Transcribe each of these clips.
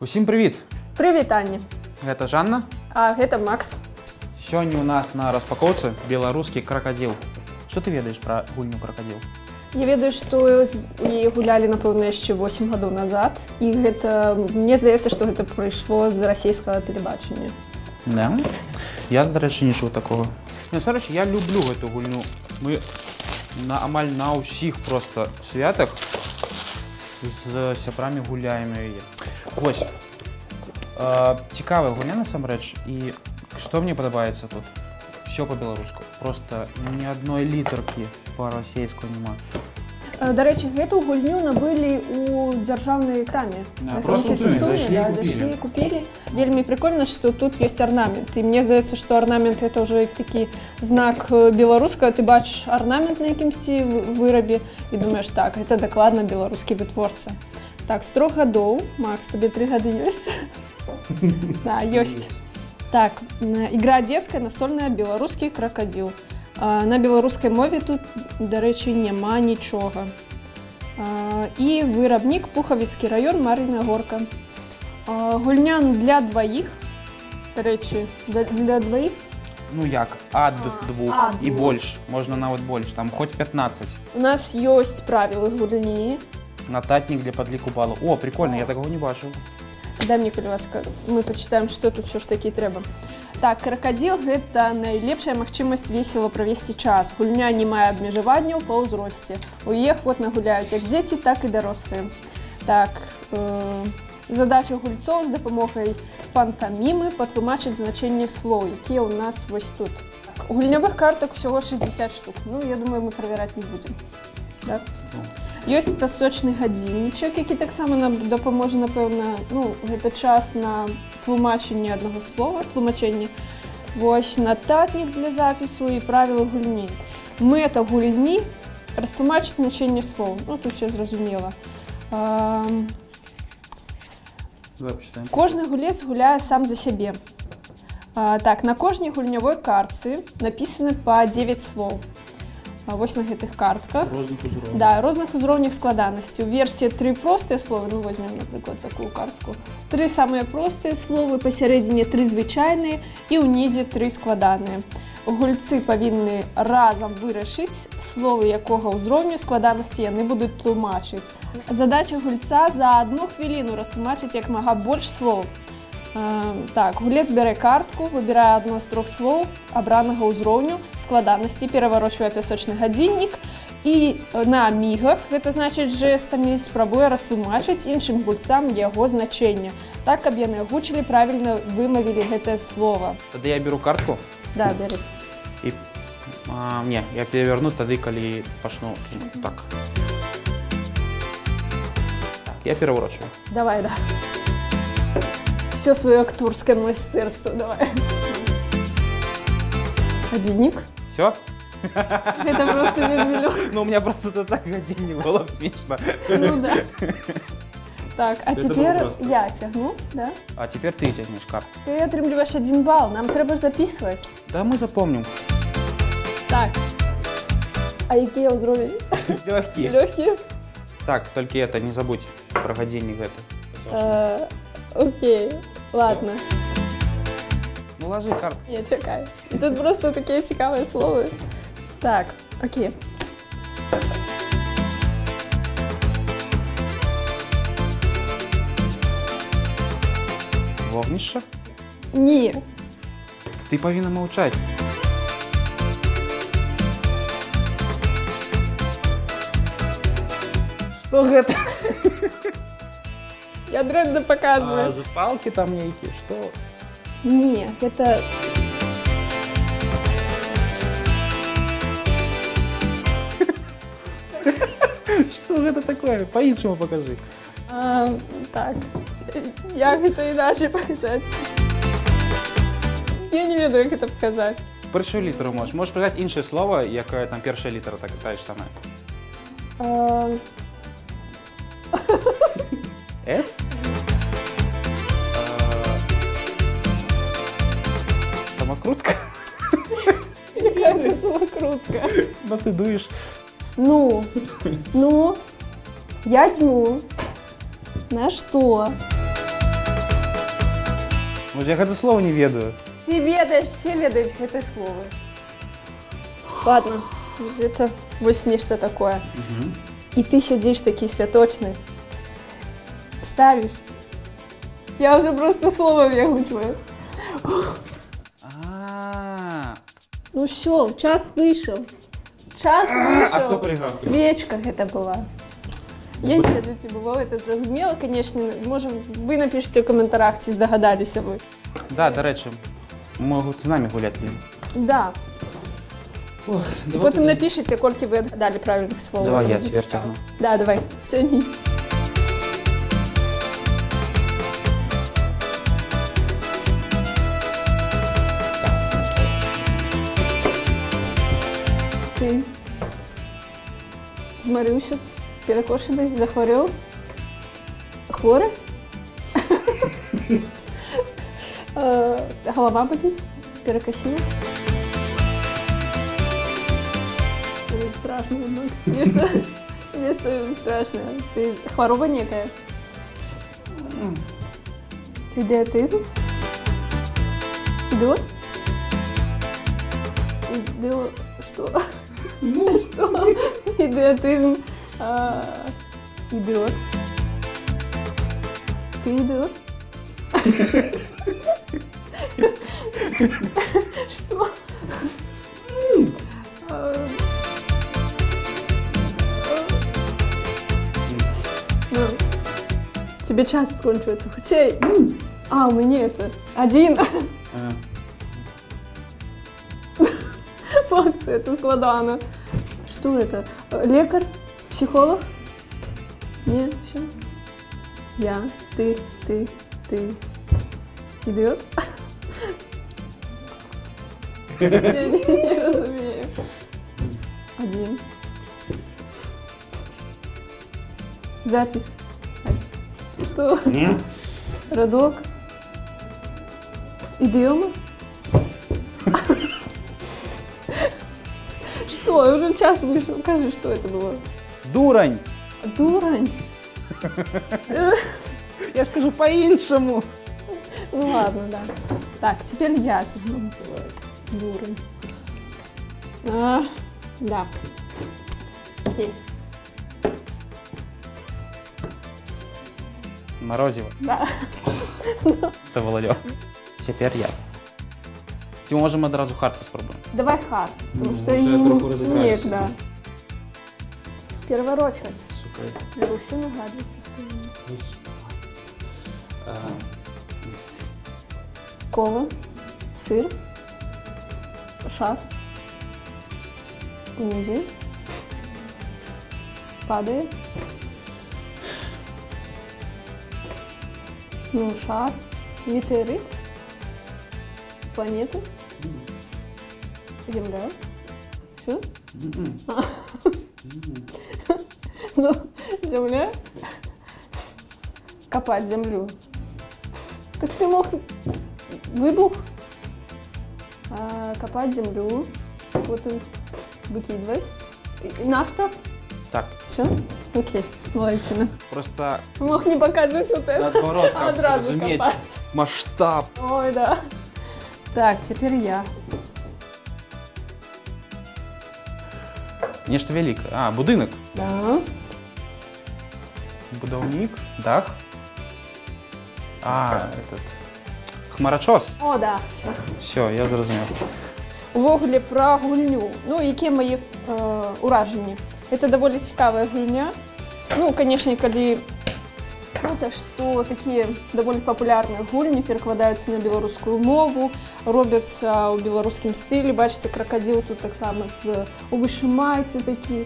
Усім привіт! Привіт, Аня. Гэта Жанна. А гэта Макс. Сёння у нас на распакоўцы беларускі кракадзіл. Што ты ведаеш пра гульню кракадзіл? Я ведаю, што яе гулялі, напэўна, яшчэ 8 гадоў назад. І гэта, мне здаецца, што гэта прыйшло з расійскага тэлебачання. Да? Я, дарэчы, не чуў такога. Насамрэч, я люблю гэту гульню. Мы амаль на ўсіх проста святах з сябрамі гуляем яе. Вось. Цікавая гульня, насамрэч. І што мне падабаецца тут? Всё па-беларуску. Просто ні адной літаркі па-расейску няма. Дарэчы, гэту гульню набылі ў дзяржаўнай краме. Просто зайшлі, купілі. Вельмі прикольна, што тут ёсць арнамент. І мне здаецца, што арнамент гэта ўжо такі знак беларускага. Ты бачыш арнамент на якімсьці вырабе і думаеш, так, гэта дакладна беларускі вытворца. Так, з 3 гадоў. Макс, табе 3 гады ёсць? Да, ёсць. Так, игра детская, настольная, беларускі кракадзіл. На беларускай мове тут, дарэчы, няма нічога. І вырабнік Пухавіцкі раён, Мар'іна Горка. Гульня для дваіх. Дарэчы, для дваіх? Ну як, ад двух і больш, можна нават больш, там хоць 15. У нас ёсць правілы гульні. Нататнік для падліку балаў. О, прикольна, я такого не бачыў. Дай мне, калі ласка, мы пачытаем, што тут ўсё ж такі трэба. Так, кракадзіл – гэта найлепшая магчымасць весела правесці час. Гульня не мае абмежаванняў па ўзросце. У яе ахвотна гуляюць як дзеці, так і дарослыя. Так, задача гульцоў з дапамогай пантамімы патлумачыць значэнне слоў, якія ў нас вось тут. Гульнявых картак усяго 60 штук. Ну, я думаю, мы правяраць не будзем. Так? Ёсць пясочны гадзіннічак, які таксама нам дапаможа, напэўна, ну, гэта час на тлумачэнне аднаго слова, тлумачэнне. Вось нататнік для запісу і правілы гульні. Мэта гульні растлумачыць значэнне слоў. Ну, тут все зразумела. Кожны гулец гуляе сам за сябе. Так, на кожнай гульнявой картцы напісаны па 9 слоў. Вось на гэтых картках. Да, розных узроўнях складанасці. У версіі 3 простыя словы, ну возьмем, напрыклад, такую картку. 3 самыя простыя словы, пасярэдзіне 3 звычайныя і ўнізе 3 складаныя. Гульцы павінны разам вырашыць, словы якога ўзроўню складанасці яны будуць тлумачыць. Задача гульца за 1 хвіліну растлумачыць як мага больш слоў. Так, гулец бярэ картку, выбірае адно з 3 слоў абранага ўзроўню складанасці, пераварочвае пясочны гадзіннік і на мігах, гэта значыць жэстамі, спрабуе растлумачыць іншым гульцам яго значэнне, так, каб яны агучылі, правільна вымавілі гэтае слова. Тады я беру картку? Да, бяры. І, не, я переверну тады, калі пачну так. Так, я пераварочваю. Давай, да. Все свое акторское мастерство, давай. Годинник. Все? Это просто вельми легко. Ну, у меня просто так годинник было смешно. Ну да. Так, а теперь я тягну, да? А теперь ты тягнешь карту. Ты отрымливаешь 1 балл, нам треба записывать. Да, мы запомним. Так. А какие узрови? Легкие. Легкие? Так, только это, не забудь про годинник это. Окей, ладно. Ну, ложи карту. Я чекаю. И тут просто такие цікавые слова. Так, окей. Вогнище? Ні. Ты повинна молчать. Что это? Я дрэнна показываю. Запалки там некие, что? Не, это... Что это такое? По-іншому покажи. Так, як это иначе показать? Я не ведаю, як это показать. Першу літеру можеш. Можеш показати інше слово, яке там перша літера, так та ж саме. С? Самокрутка? Яка це самокрутка? Ну ти дуєш. Ну, я тьму. На что? Може, я гэта слова не ведаю. Ты ведаеш, все ведаюць гэтыя словы. Ладно, это вось нешта такое. І ты сядзіш такі святочны. Ставіш. Я уже просто слова выгучваю. Ну все, час выйшаў. Час выйшаў. А хто прыгаў? Свечка гэта была. Я не ведаю, ці было это зразумела, конечно. Можа, вы напишите ў каментарах, ці здагадаліся вы. Да, да рэчы, могуць з намі гуляць. Да. Потым напишите, колькі вы адгадалі правільных слоў. Давай я цвер цягну. Да, давай, цяні. Ты змарыўся, перакошаны, захварэў? Хворы? Голова боліць? Перакасіла? Страшно, Макс. Нешта страшное. Ты хвароба некая? Идиотизм? Идиот? Что? Что? Идиотизм. Идиот. Ты идиот? Что? Тебе час скончивается. Хутчэй. А, у меня это 1. Макс, это складано. Что это? Лекарь? Психолог? Не, все. Я, ты. Идиот? Я не разумею. 1. Запись. Что? Нет. Родок? Идиома? Что? Уже час вышел. Скажи, что это было? Дурань! Дурань? Я скажу по-іншому. Ну ладно, да. Так, теперь я тяну. Дурань. Да. Окей. Морозиво. Да. Это Володя. Теперь я. Ці можемо одразу хард спробуємо? Давай хард, потому что я трохи розібраюся. некогда. Переворачивать. Руси нагадывать постоянно. Кова, сыр, шар, унизин, падает. Ну, шар, метеорит, планета, Земля. Все? Ну, Земля. Копать землю. Так ты мог выбух, копать землю, потом выкидывать. И нафта. Так. Все? Окей, молодчина. Просто Мог не показывать вот это, наоборот, а одразу зрозуміти копать. масштаб. Ой, да. Так, теперь я. Нечто велике. А, будинок. Да. Будовник, дах. А, этот. Хмарочос. О, да. Все, я зрозумів. Увогуле про гульню. Ну, які мої ураження. Это довольно цікавая гульня. Ну, конечно, коли круто, что такие довольно популярные гульни перекладаються на белорусскую мову, робяться у белорусскім стилі. Бачите, крокодил тут так само у вышимайцы такі,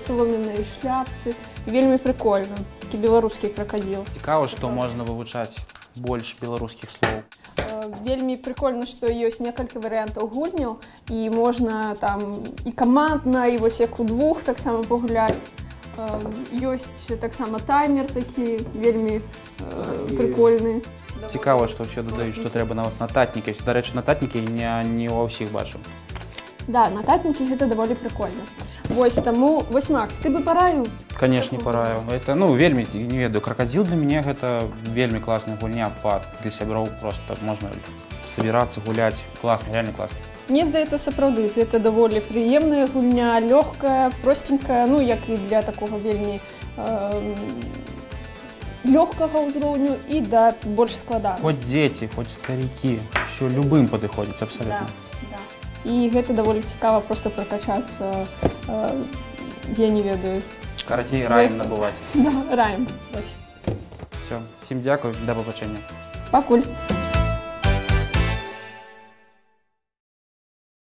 солом'яної шляпці. Вельми прикольно. Такий белорусский крокодил. Цікаво, што можна вывучаць больш беларускіх слоў. Вельми прикольно, что есть несколько вариантов гульняў, и можно там и командно, и вось як у двух так само погулять. Есть так само таймер такі, вельми прикольны. Цікаво, што ўсё дадаюць, што трэба нават нататнікі. До рэчы, нататнікі не ва ўсіх бачу. Да, нататнікі гэта даволі прикольно. Вось таму, вось Макс, ты бы параіў? Конечно, не параю. Это, ну, вельмі, не ведаю, крокодил для меня это вельмі классная гульня для сяброў, просто можно собираться, гулять. Классно, реально классно. Мне здаецца, сапраўды, гэта даволі прыемная гульня, лёгкая, простенькая, ну, як і для такого вельмі лёгкага ўзроўню і да больш складаных. Хоть дети, хоть старики, еще любым подыходить абсолютно. Да, да. І гэта даволі цікава просто прокачацца, я не ведаю. Карацей, раім набываць. Да, раім. Все, всім дзякую, да побачення. Пакуль.